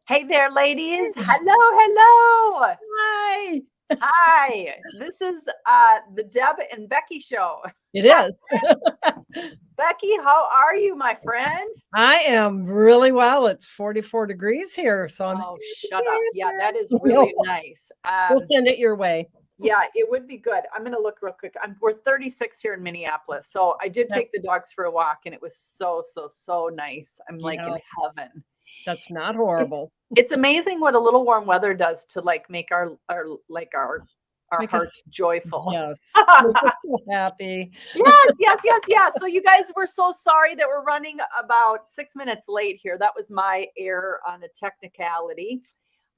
Hey there, ladies. Hello. Hi. Hi. This is the Deb and Becky show. It is. Becky, how are you, my friend? I am really well. It's 44 degrees here, so I'm shut up. Yeah, that is really nice. We'll send it your way. Yeah, it would be good. I'm going to look real quick. We're 36 here in Minneapolis. So I did take the dogs for a walk and it was so nice. I'm like in heaven. That's not horrible. It's amazing what a little warm weather does to like make our hearts joyful. Yes. Make us so happy. Yes. So you guys, we're so sorry that we're running about 6 minutes late here. That was my error on a technicality.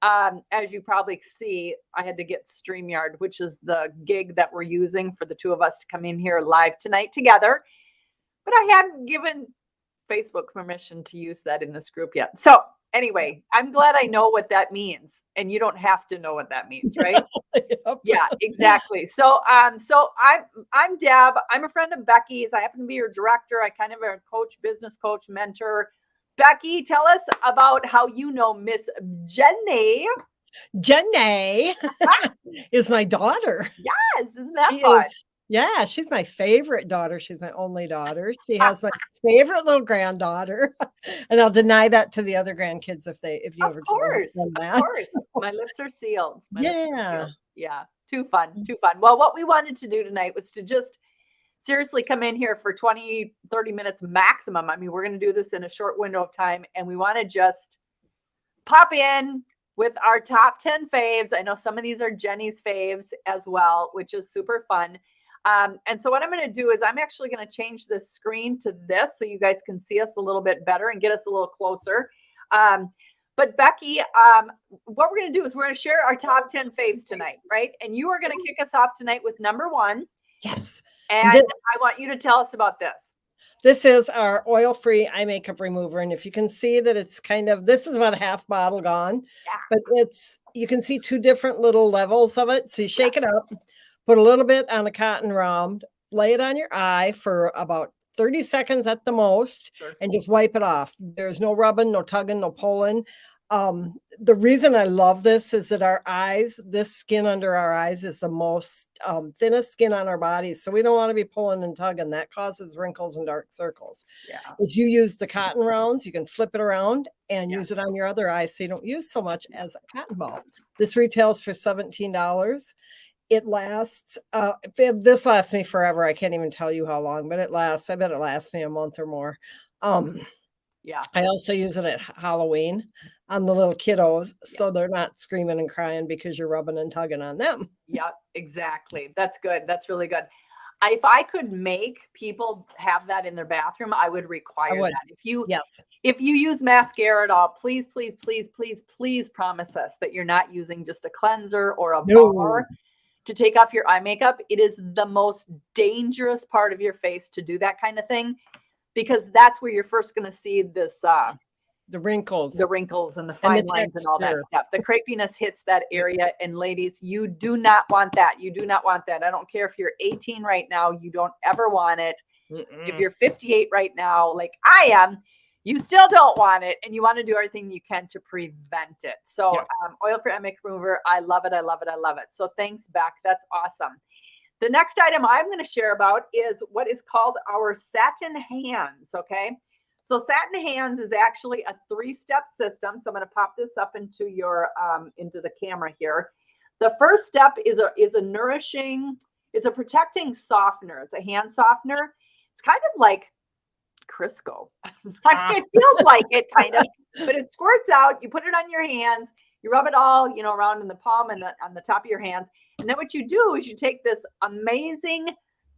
As you probably see, I had to get StreamYard, which is the gig that we're using for the two of us to come in here live tonight together. But I hadn't given Facebook permission to use that in this group yet. So anyway, I'm glad I know what that means, and you don't have to know what that means, right? Yep. Yeah, exactly. So I'm Deb. I'm a friend of Becky's. I happen to be her director. I kind of am a coach, business coach, mentor. Becky, tell us about how you know Miss Jenny. Jenny is my daughter. Yes, isn't that fun? Yeah, she's my favorite daughter. She's my only daughter. She has my favorite little granddaughter, and I'll deny that to the other grandkids if you ever tell them that. Of course, my lips are sealed. Yeah, too fun. Well, what we wanted to do tonight was to just seriously come in here for 20, 30 minutes maximum. I mean, we're going to do this in a short window of time, and we want to just pop in with our top 10 faves. I know some of these are Jenny's faves as well, which is super fun. And so what I'm going to do is I'm actually going to change the screen to this so you guys can see us a little bit better and get us a little closer. But Becky, what we're going to do is we're going to share our top 10 faves tonight, right? And you are going to kick us off tonight with number 1. Yes. And I want you to tell us about this. This is our oil-free eye makeup remover. And if you can see that it's this is about a half bottle gone, but you can see 2 different little levels of it. So you shake it up, put a little bit on a cotton round, lay it on your eye for about 30 seconds at the most, and just wipe it off. There's no rubbing, no tugging, no pulling. The reason I love this is that our eyes, this skin under our eyes is the most thinnest skin on our bodies. So we don't want to be pulling and tugging. That causes wrinkles and dark circles. Yeah. If you use the cotton rounds, you can flip it around and use it on your other eye so you don't use so much as a cotton ball. This retails for $17. It lasts, this lasts me forever. I can't even tell you how long, but it lasts. I bet it lasts me a month or more. Yeah. I also use it at Halloween on the little kiddos, so they're not screaming and crying because you're rubbing and tugging on them. Yeah, exactly. That's good. That's really good. If I could make people have that in their bathroom, I would require that. If you use mascara at all, please promise us that you're not using just a cleanser or a bar to take off your eye makeup. It is the most dangerous part of your face to do that kind of thing, because that's where you're first going to see this the wrinkles and the fine lines and all that stuff. The crepiness hits that area, and ladies, you do not want that. I don't care if you're 18 right now, you don't ever want it. If you're 58 right now, like I am, you still don't want it, and you want to do everything you can to prevent it. So oil-free eye makeup remover, I love it. So thanks, Beck. That's awesome. The next item I'm going to share about is what is called our Satin Hands, okay? So Satin Hands is actually a 3-step system. So I'm going to pop this up into into the camera here. The first step is a nourishing, it's a protecting softener. It's a hand softener. It's kind of like Crisco. It feels like it kind of, but it squirts out. You put it on your hands. You rub it all, around in the palm and on the top of your hands. And then what you do is you take this amazing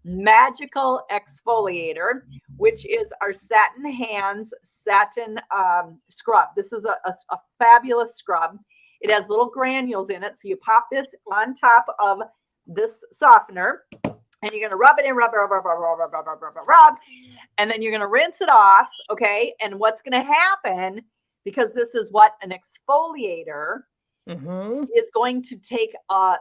magical exfoliator, which is our Satin Hands satin scrub. This is a fabulous scrub. It has little granules in it. So you pop this on top of this softener, and you're going to rub it in, rub, and then you're going to rinse it off, okay? And what's going to happen, because this is what an exfoliator is going to take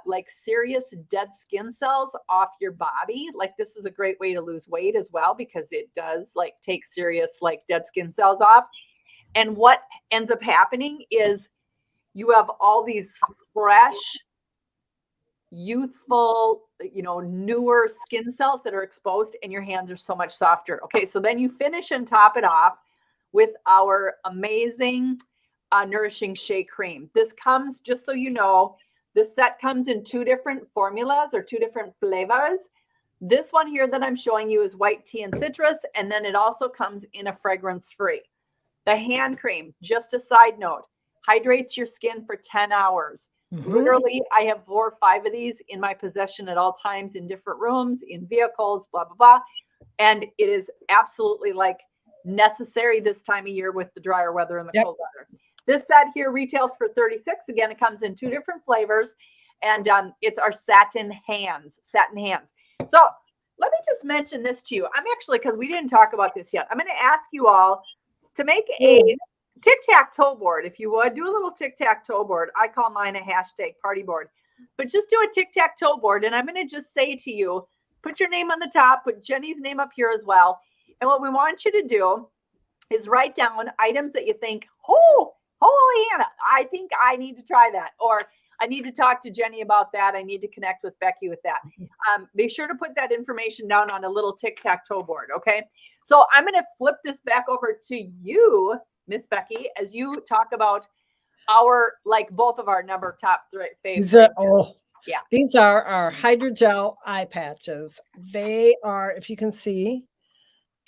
like serious dead skin cells off your body. Like this is a great way to lose weight as well, because it does take serious dead skin cells off. And what ends up happening is you have all these fresh, youthful, newer skin cells that are exposed, and your hands are so much softer. Okay, so then you finish and top it off with our amazing nourishing shea cream. This comes, just so you know, this set comes in 2 different formulas or 2 different flavors. This one here that I'm showing you is white tea and citrus, and then it also comes in a fragrance-free. The hand cream, just a side note, hydrates your skin for 10 hours. Literally, I have 4 or 5 of these in my possession at all times, in different rooms, in vehicles, blah, blah, blah. And it is absolutely like necessary this time of year with the drier weather and the cold weather. This set here retails for $36. Again, it comes in 2 different flavors, and it's our Satin Hands. So let me just mention this to you. I'm actually, because we didn't talk about this yet, I'm going to ask you all to make a Tic Tac Toe Board. If you would, do a little Tic Tac Toe Board. I call mine a hashtag party board. But just do a Tic Tac Toe Board, and I'm going to just say to you, put your name on the top, put Jenny's name up here as well. And what we want you to do is write down items that you think, oh, holy Hannah, I think I need to try that. Or I need to talk to Jenny about that. I need to connect with Becky with that. Be sure to put that information down on a little Tic-Tac-Toe board, okay? So I'm going to flip this back over to you, Miss Becky, as you talk about our, like both of our top 3 favorites. These are our hydrogel eye patches. They are, if you can see,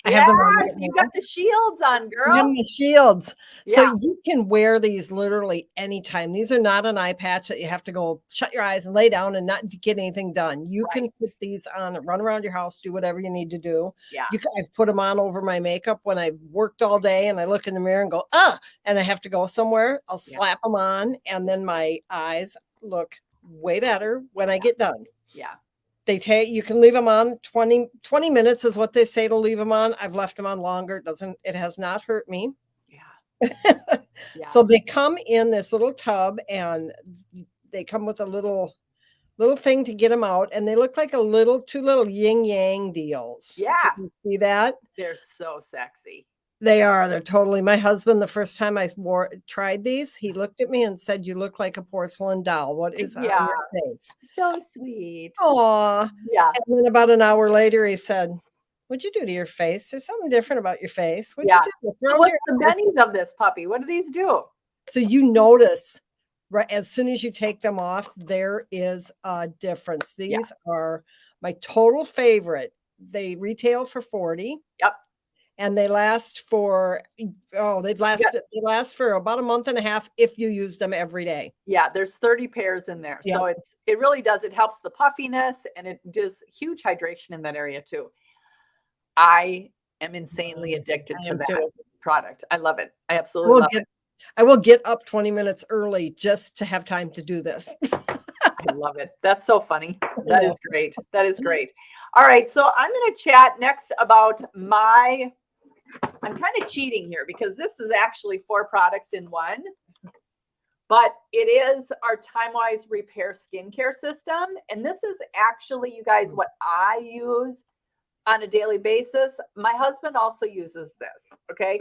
I have them on right you got the shields on, girl. I have the shields. So you can wear these literally anytime. These are not an eye patch that you have to go shut your eyes and lay down and not get anything done. You can put these on, run around your house, do whatever you need to do. I've put them on over my makeup when I worked all day and I look in the mirror and go, and I have to go somewhere. I'll slap them on, and then my eyes look way better when I get done. You can leave them on 20 minutes is what they say to leave them on. I've left them on longer. It has not hurt me. So they come in this little tub, and they come with a little thing to get them out, and they look like 2 little yin yang deals. You can see that? They're so sexy. They are. They're totally. My husband, the first time I tried these, he looked at me and said, "You look like a porcelain doll. What is on your face?" So sweet. Aw. And then about an hour later, he said, "What'd you do to your face? There's something different about your face. What'd you do?" So what's the bennies of this puppy? What do these do? So you notice right as soon as you take them off, there is a difference. These are my total favorite. They retail for $40. And they last for they last for about a month and a half if you use them every day. There's 30 pairs in there. So it really does. It helps the puffiness, and it does huge hydration in that area too. I am insanely addicted to that product. I love it. I absolutely love it. I will get up 20 minutes early just to have time to do this. I love it. That's so funny. That is great. That is great. All right. So I'm going to chat next about I'm kind of cheating here because this is actually 4 products in one, but it is our Timewise Repair skincare system. And this is actually, you guys, what I use on a daily basis. My husband also uses this. Okay.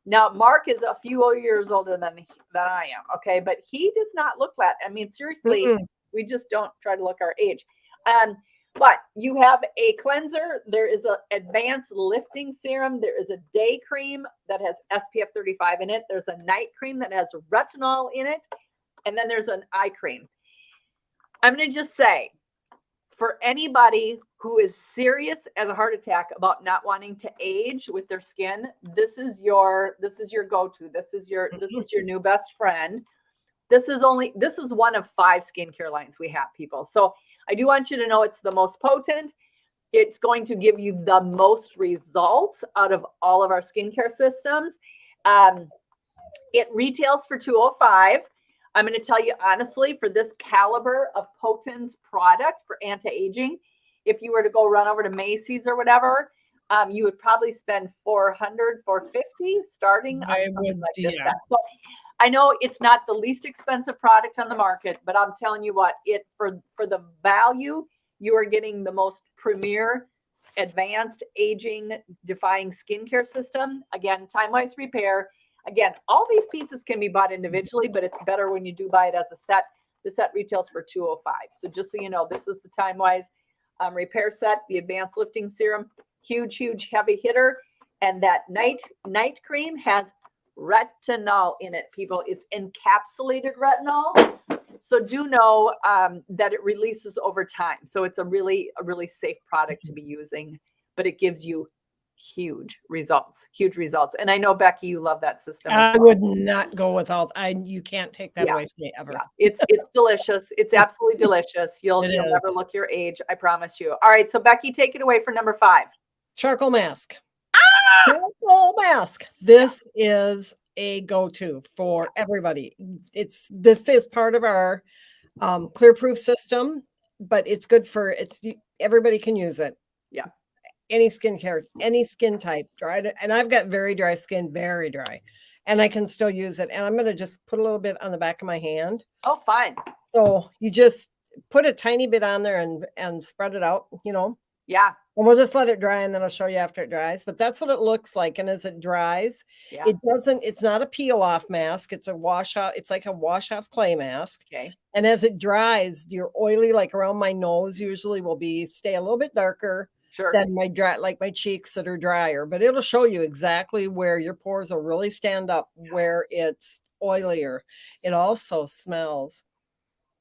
Now, Mark is a few years older than I am. Okay. But he does not look that. I mean, seriously, we just don't try to look our age. But you have a cleanser. There is an advanced lifting serum. There is a day cream that has SPF 35 in it. There's a night cream that has retinol in it. And then there's an eye cream. I'm going to just say, for anybody who is serious as a heart attack about not wanting to age with their skin, this is your go-to. This is your new best friend. This is one of 5 skincare lines we have, people. So I do want you to know it's the most potent. It's going to give you the most results out of all of our skincare systems. It retails for $205. I'm going to tell you honestly, for this caliber of potent product for anti-aging, if you were to go run over to Macy's or whatever, you would probably spend $400, $450 starting. So I know it's not the least expensive product on the market, but I'm telling you what, for the value, you are getting the most premier, advanced, aging, defying skincare system. Again, Timewise Repair. Again, all these pieces can be bought individually, but it's better when you do buy it as a set. The set retails for $205. So just so you know, this is the Timewise Repair set, the Advanced Lifting Serum, huge, huge heavy hitter. And that night cream has retinol in it, people. It's encapsulated retinol. So do know that it releases over time. So it's a really safe product to be using, but it gives you huge results. And I know, Becky, you love that system. I would not go without. You can't take that away from me ever. Yeah. It's delicious. It's absolutely delicious. You'll never look your age. I promise you. All right. So Becky, take it away for number 5. Charcoal mask. Charcoal mask. This is a go-to for everybody. This is part of our clear proof system, but it's good for everybody can use it. Yeah. Any skincare, any skin type, dry, and I've got very dry skin, very dry, and I can still use it. And I'm going to just put a little bit on the back of my hand. Oh, fine. So you just put a tiny bit on there and spread it out, Yeah. And we'll just let it dry, and then I'll show you after it dries. But that's what it looks like. And as it dries, it's not a peel off mask. It's a wash off. It's like a wash off clay mask. Okay. And as it dries, your oily, like around my nose, usually will stay a little bit darker. Sure. Than my cheeks that are drier, but it'll show you exactly where your pores will really stand up, where it's oilier. It also smells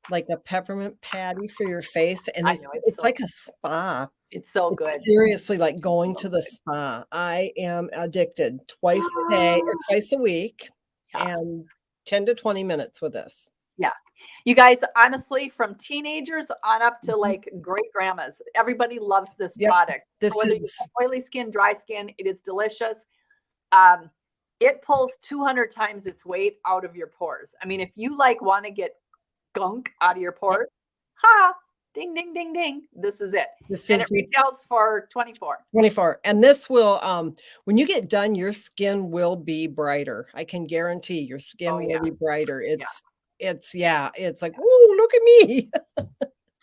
like a peppermint patty for your face, and it's like a spa. It's so good. Seriously, like going to the spa. I am addicted twice a day or twice a week, and 10 to 20 minutes with this. Yeah. You guys, honestly, from teenagers on up to like great grandmas, everybody loves this product. Whether you have oily skin, dry skin, it is delicious. It pulls 200 times its weight out of your pores. I mean, if you want to get gunk out of your pores, ding, ding, ding, ding. This is it. It retails for $24. And this will, when you get done, your skin will be brighter. I can guarantee your skin will be brighter. It's like, oh, look at me.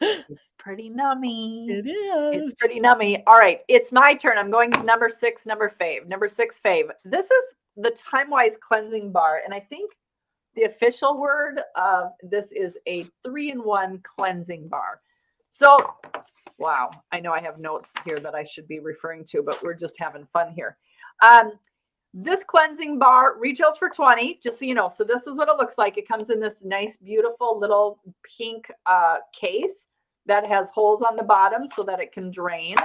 It's pretty nummy. It is. It's pretty nummy. All right. It's my turn. I'm going to number 6 fave. Number 6 fave. This is the Timewise cleansing bar. And I think the official word of this is a 3-in-1 cleansing bar. So, wow. I know I have notes here that I should be referring to, but we're just having fun here. This cleansing bar retails for $20, just so you know. So this is what it looks like. It comes in this nice, beautiful little pink case that has holes on the bottom so that it can drain.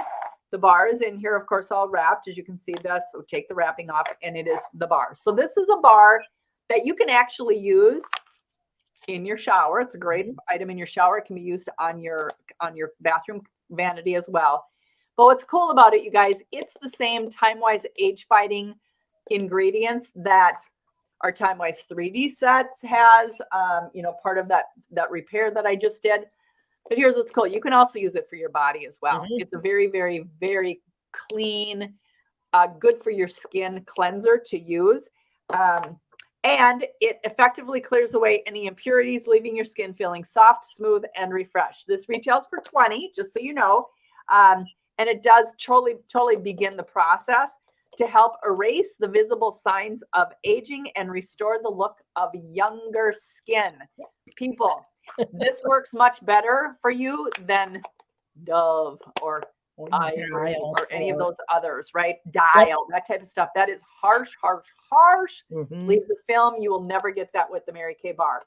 The bar is in here, of course, all wrapped, as you can see this. So take the wrapping off, and it is the bar. So this is a bar that you can actually use in your shower. It's a great item in your shower. It can be used on your bathroom vanity as well. But what's cool about it, you guys, it's the same Timewise age-fighting ingredients that our Timewise 3D sets has, part of that repair that I just did. But here's what's cool. You can also use it for your body as well. It's a very, very, very clean, good for your skin cleanser to use. And it effectively clears away any impurities, leaving your skin feeling soft, smooth, and refreshed. This retails for $20, just so you know. And it does totally begin the process to help erase the visible signs of aging and restore the look of younger skin. People, this works much better for you than Dove or any of those others, right? Dial, that type of stuff. That is harsh. Leaves a film. You will never get that with the Mary Kay bar.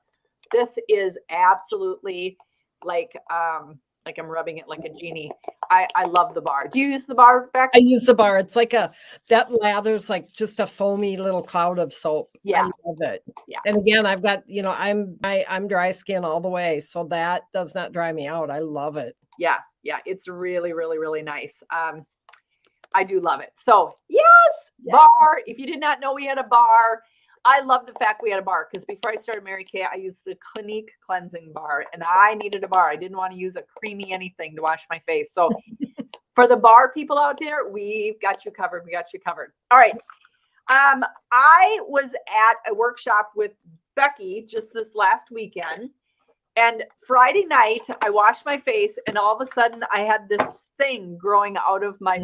This is absolutely like I'm rubbing it like a genie. I love the bar. Do you use the bar, Beck? I use the bar. It's like that lather's like just a foamy little cloud of soap. Yeah. I love it. Yeah. And again, I've got, I'm dry skin all the way. So that does not dry me out. I love it. Yeah. Yeah. It's really, really, really nice. I do love it. So yes, bar. If you did not know we had a bar, I love the fact we had a bar because before I started Mary Kay, I used the Clinique cleansing bar and I needed a bar. I didn't want to use a creamy anything to wash my face. So for the bar people out there, we've got you covered. We got you covered. All right. I was at a workshop with Becky just this last weekend, and Friday night I washed my face and all of a sudden I had this thing growing out of my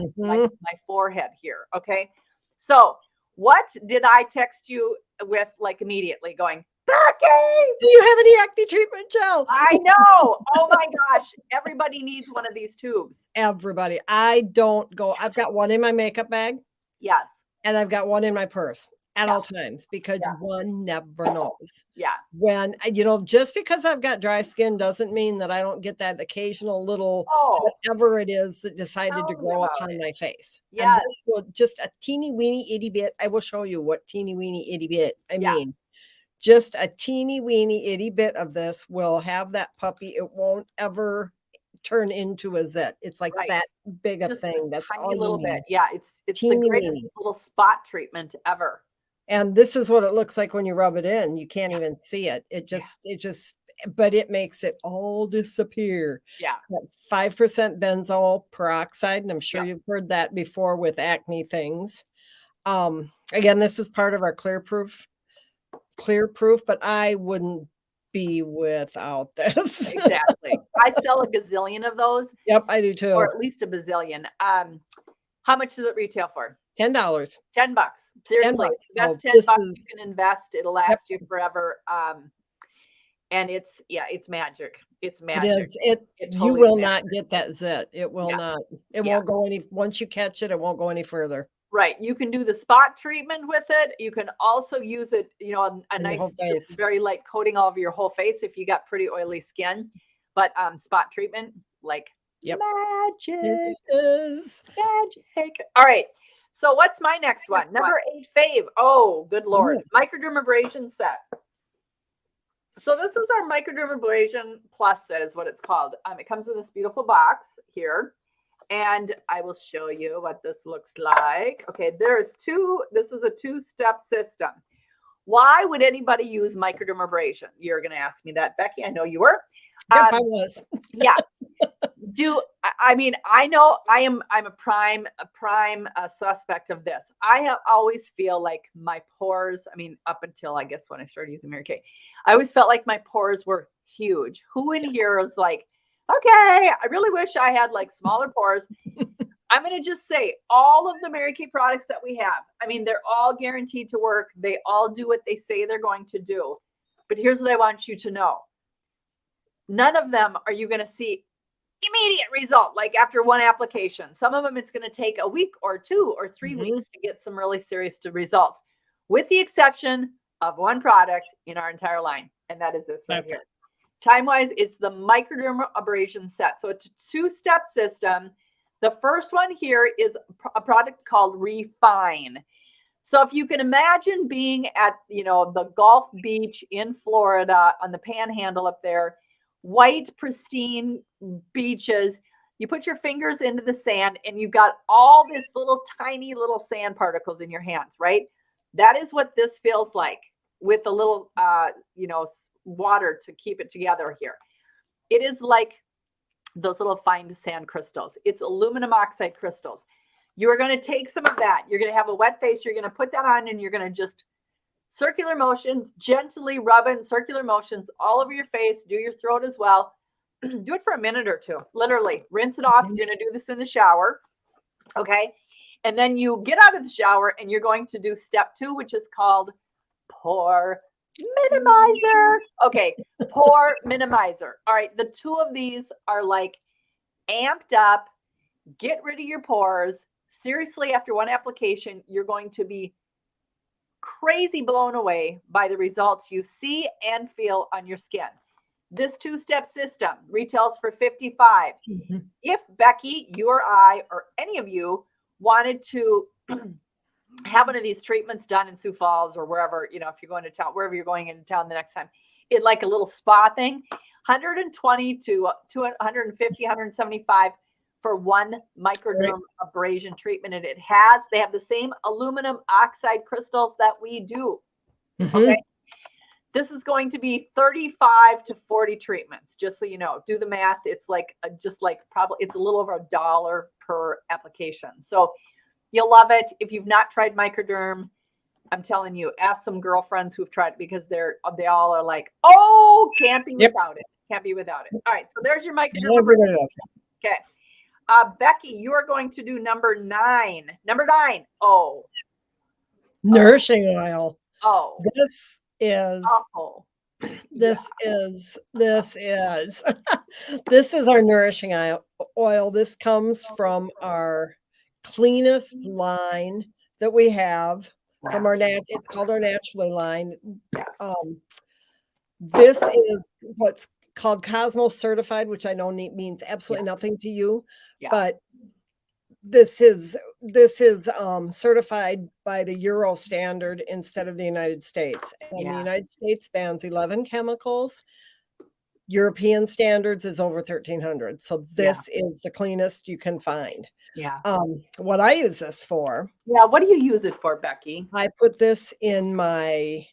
forehead here. Okay. So What did I text you with like immediately going, Becky? Do you have any acne treatment gel? I know. Oh my gosh. Everybody needs one of these tubes. Everybody. I've got one in my makeup bag. Yes. And I've got one in my purse at Yeah. all times because one never knows. Yeah. When, just because I've got dry skin doesn't mean that I don't get that occasional little whatever it is that decided to grow upon my face. Yeah. And this will just a teeny weeny itty bit. I will show you what teeny weeny itty bit I mean. Just a teeny weeny itty bit of this will have that puppy. It won't ever turn into a zit. It's like that big a thing. That's all you little need. bit. Yeah, it's the greatest little spot treatment ever. And this is what it looks like when you rub it in. You can't even see it. But it makes it all disappear. Yeah. It's 5% benzoyl peroxide, and I'm sure you've heard that before with acne things. Again, this is part of our clear proof, but I wouldn't be without this. Exactly. I sell a gazillion of those. Yep, I do too. Or at least a bazillion. How much does it retail for? $10. $10. Seriously. $10. That's $10 you can invest. It'll last you forever. And it's magic. It's magic. It is. You will not get that zit. It will not. It won't go once you catch it, it won't go any further. Right. You can do the spot treatment with it. You can also use it, a nice, very light coating all over your whole face if you got pretty oily skin. But spot treatment, like magic. It is. Magic. All right. So what's my next one? Number 8 fave. Oh, good Lord. Microdermabrasion set. So this is our Microdermabrasion Plus set is what it's called. It comes in this beautiful box here. And I will show you what this looks like. Okay, this is a 2-step system. Why would anybody use microdermabrasion? You're going to ask me that, Becky. I know you were. Yep, I was. Yeah. I know I'm a prime suspect of this. Always feel like my pores, up until I guess when I started using Mary Kay, I always felt like my pores were huge. Who in here is like, okay, I really wish I had like smaller pores. I'm going to just say all of the Mary Kay products that we have, they're all guaranteed to work. They all do what they say they're going to do. But here's what I want you to know. None of them are you going to see immediate result, like after one application. Some of them, it's going to take a week or 2 or 3 weeks to get some really serious results, with the exception of one product in our entire line. And that is this right here. Timewise, it's the Microdermabrasion set. So it's a 2-step system. The first one here is a product called Refine. So if you can imagine being at, the Gulf Beach in Florida on the Panhandle up there, white, pristine beaches, you put your fingers into the sand and you've got all this tiny little sand particles in your hands, right? That is what this feels like with a little, water to keep it together here. It is like those little fine sand crystals. It's aluminum oxide crystals. You're going to take some of that. You're going to have a wet face. You're going to put that on and you're going to just circular motions, gently rub in circular motions all over your face. Do your throat as well. Do it for a minute or 2. Literally rinse it off. You're going to do this in the shower. Okay. And then you get out of the shower and you're going to do step 2, which is called pore minimizer. Okay, pore minimizer. All right, the 2 of these are like amped up. Get rid of your pores. Seriously, after one application, you're going to be crazy blown away by the results you see and feel on your skin. This 2-step system retails for $55. If Becky, you or I, or any of you wanted to have one of these treatments done in Sioux Falls or wherever, if you're going to town, wherever you're going into town the next time, in like a little spa thing, $120 to $250, $175 for one microdermabrasion treatment. And they have the same aluminum oxide crystals that we do. Okay. This is going to be 35 to 40 treatments, just so you know. Do the math. It's probably it's a little over $1 per application. So you'll love it. If you've not tried Microderm, I'm telling you, ask some girlfriends who've tried it because they all are like, oh, can't be without it. Can't be without it. All right. So there's your Microderm. Okay. Becky, you are going to do number 9. Number 9. Oh. nourishing oil. Oh, This is oh, this is this is this is our nourishing oil. This comes from our cleanest line that we have from our it's called our naturally line. This is what's called Cosmos certified, which I know means absolutely nothing to you, but this is certified by the Euro standard instead of the United States. And the United States bans 11 chemicals. European standards is over 1,300. So this is the cleanest you can find. Yeah. What I use this for. Yeah. What do you use it for, Becky? I put this in my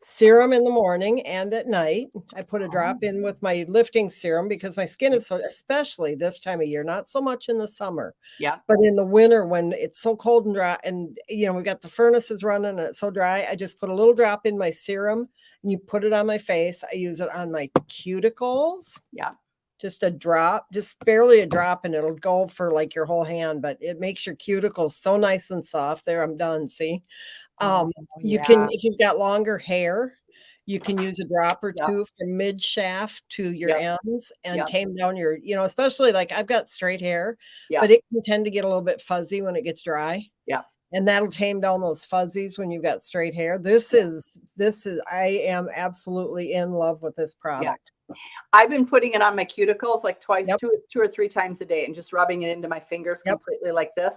serum in the morning and at night. I put a drop in with my lifting serum because my skin is so, especially this time of year, not so much in the summer. Yeah. But in the winter when it's so cold and dry and, you know, we got the furnaces running and it's so dry, I just put a little drop in my serum and you put it on my face. I use it on my cuticles. Yeah. Just a drop, just barely a drop, and it'll go for like your whole hand, but it makes your cuticles so nice and soft. There, I'm done. See, you can, if you've got longer hair, you can use a drop or two from mid shaft to your ends and tame down your, you know, especially like I've got straight hair, but it can tend to get a little bit fuzzy when it gets dry. Yeah. And that'll tame down those fuzzies when you've got straight hair. This is, I am absolutely in love with this product. I've been putting it on my cuticles like twice, two or three times a day and just rubbing it into my fingers completely like this.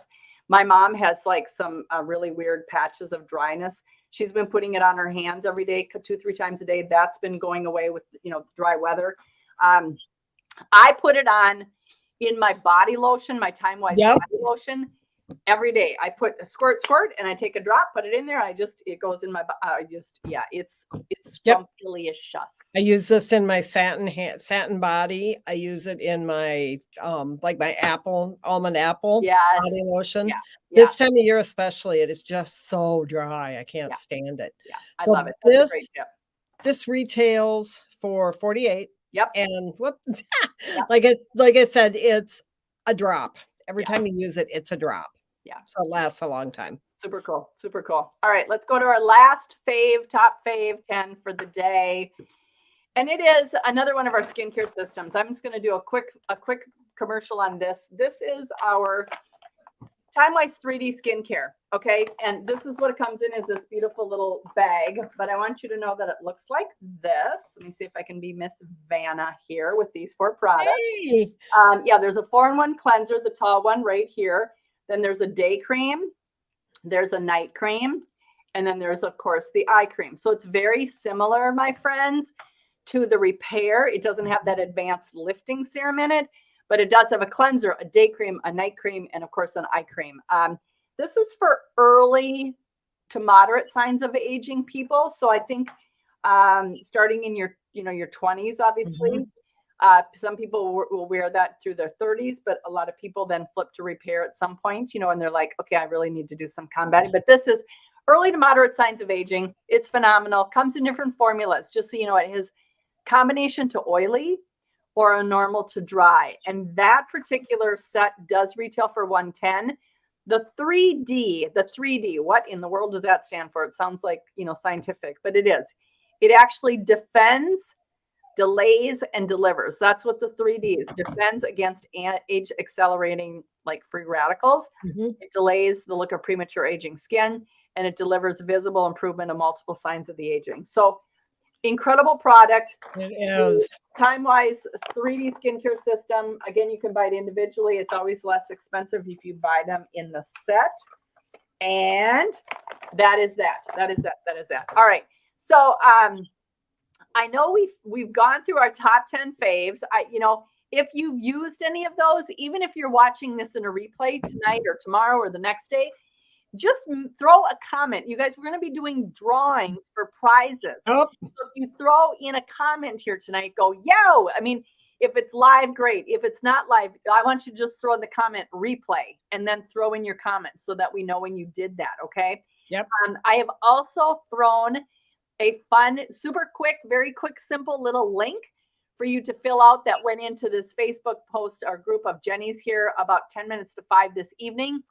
My mom has like some really weird patches of dryness. She's been putting it on her hands every day, 2-3 times a day. That's been going away with, you know, dry weather. I put it on in my body lotion, my Timewise body lotion. Every day I put a squirt, and I take a drop, put it in there. It goes in my, it's delicious. I use this in my satin body. I use it in my, like my almond apple body lotion. This time of year, especially, it is just so dry. I can't stand it. Yeah. I love it. That's a great tip. This retails for $48. Yep. And like I said, it's a drop. Every time you use it, it's a drop. Yeah. So it lasts a long time. Super cool. Super cool. All right, let's go to our last top fave 10 for the day. And it is another one of our skincare systems. I'm just going to do a quick commercial on this. This is our Timewise 3D skincare. Okay. And this is what it comes in, is this beautiful little bag, but I want you to know that it looks like this. Let me see if I can be Miss Vanna here with these 4 products. Hey. There's a 4-in-1 cleanser, the tall one right here. Then there's a day cream, there's a night cream, and then there's, of course, the eye cream. So it's very similar, my friends, to the Repair. It doesn't have that advanced lifting serum in it, but it does have a cleanser, a day cream, a night cream, and, of course, an eye cream. This is for early to moderate signs of aging people. So I think starting in your 20s, obviously. Some people will wear that through their 30s, but a lot of people then flip to Repair at some point, you know, and they're like, okay, I really need to do some combating. But this is early to moderate signs of aging. It's phenomenal. Comes in different formulas. Just so you know, it has combination to oily or a normal to dry. And that particular set does retail for $110. The 3D, what in the world does that stand for? It sounds like, you know, scientific, but it is. It actually defends, delays, and delivers. That's what the 3D is. Defends against age accelerating like free radicals. It delays the look of premature aging skin, and it delivers visible improvement of multiple signs of the aging. So incredible product. It is. Timewise 3D skincare system. Again, you can buy it individually. It's always less expensive if you buy them in the set. And that is that. All right. So I know we've gone through our top 10 faves. If you've used any of those, even if you're watching this in a replay tonight or tomorrow or the next day, just throw a comment. You guys, we're going to be doing drawings for prizes. So if you throw in a comment here tonight, go, yo, I mean, if it's live, great. If it's not live, I want you to just throw in the comment replay and then throw in your comments so that we know when you did that. Okay. Yep. I have also thrown a fun, super quick, very quick, simple little link for you to fill out that went into this Facebook post, our group of Jenny's here about 10 minutes to 5 this evening.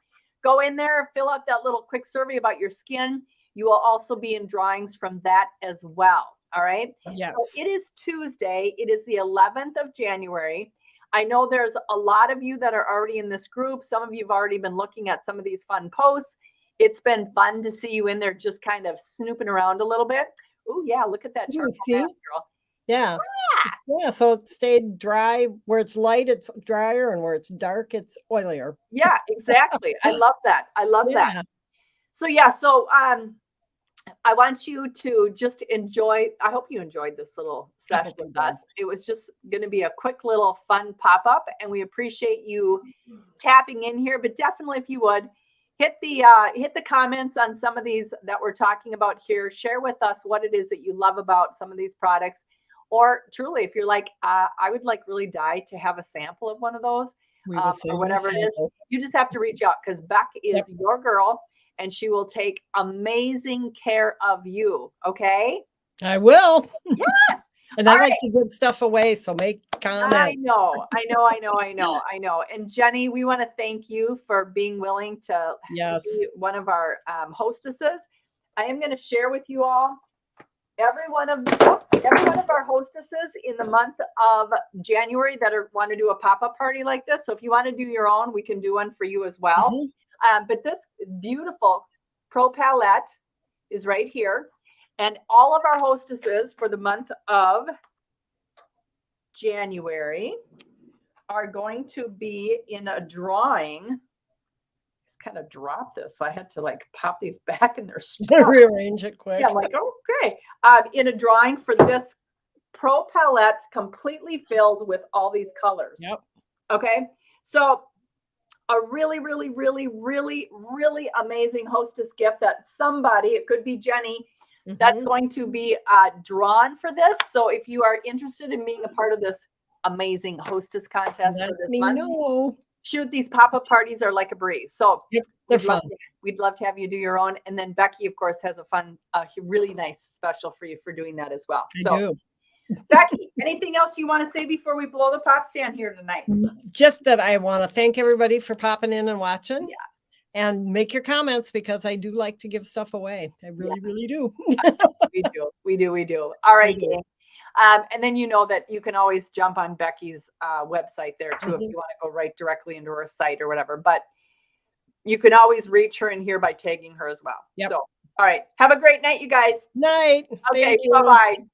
Go in there, fill out that little quick survey about your skin. you will also be in drawings from that as well. All right. Yes. So it is Tuesday. It is the 11th of January. I know there's a lot of you that are already in this group. Some of you have already been looking at some of these fun posts. It's been fun to see you in there just kind of snooping around a little bit. Oh, yeah. Look at that charcoal mask, girl. Yeah. Yeah. So it stayed dry. Where it's light, it's drier. And where it's dark, it's oilier. Yeah, exactly. I love that. I love that. So, yeah. So, I want you to just enjoy. I hope you enjoyed this little session with us. It was just going to be a quick little fun pop-up, and we appreciate you tapping in here. But definitely, if you would, hit the comments on some of these that we're talking about here. Share with us what it is that you love about some of these products. Or truly, if you're like, I would like really die to have a sample of one of those, or whatever it is, you just have to reach out, because Beck is your girl. And she will take amazing care of you. Okay. I will. Yes. And I like to give stuff away. So make comments. I know. And Jenny, we want to thank you for being willing to be one of our hostesses. I am going to share with you all every one of our hostesses in the month of January that want to do a pop-up party like this. So if you want to do your own, we can do one for you as well. Mm-hmm. But this beautiful Pro Palette is right here. And all of our hostesses for the month of January are going to be in a drawing. Just kind of dropped this. So I had to like pop these back in their spot. Rearrange it quick. Yeah, I'm like, okay. In a drawing for this Pro Palette completely filled with all these colors. Yep. Okay. So a really, really, really, really, really amazing hostess gift that somebody, it could be Jenny, that's going to be drawn for this. So if you are interested in being a part of this amazing hostess contest for this month, shoot, these pop-up parties are like a breeze. So they're fun. We'd love to have you do your own. And then Becky, of course, has a fun, really nice special for you for doing that as well. I do. Becky, anything else you want to say before we blow the pop stand here tonight? Just that I want to thank everybody for popping in and watching. Yeah. And make your comments, because I do like to give stuff away. I really, really do. We do. All right, gang. And then you know that you can always jump on Becky's website there too, if you want to go right directly into her site or whatever. But you can always reach her in here by tagging her as well. Yep. So, all right. Have a great night, you guys. Night. Okay. Bye-bye.